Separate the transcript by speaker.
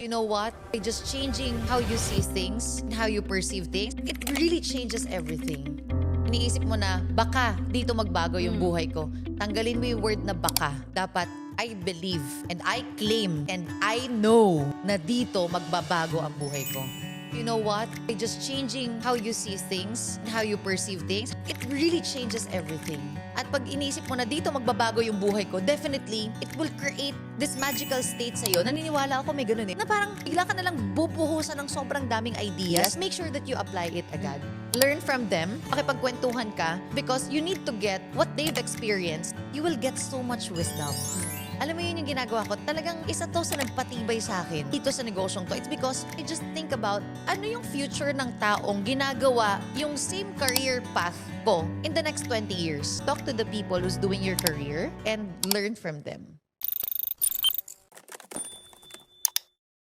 Speaker 1: You know what? By just changing how you see things, how you perceive things, it really changes everything. Iniisip mo na, baka dito magbago yung buhay ko. Tanggalin mo yung word na baka. Dapat, I believe and I claim and I know na dito magbabago ang buhay ko. You know what? By just changing how you see things, how you perceive things, it really changes everything. At pag iniisip mo na dito magbabago yung buhay ko, definitely, it will create this magical state sa'yo. Naniniwala ako may ganun eh. Na parang bigla ka nalang bubuhusan ng sobrang daming ideas. Make sure that you apply it agad. Learn from them, pakipagkwentuhan ka, because you need to get what they've experienced. You will get so much wisdom. Alam mo yun yung ginagawa ko, talagang isa to sa nagpatibay sa akin dito sa negosyong to. It's because I just think about ano yung future ng taong ginagawa yung same career path ko in the next 20 years. Talk to the people who's doing your career and learn from them.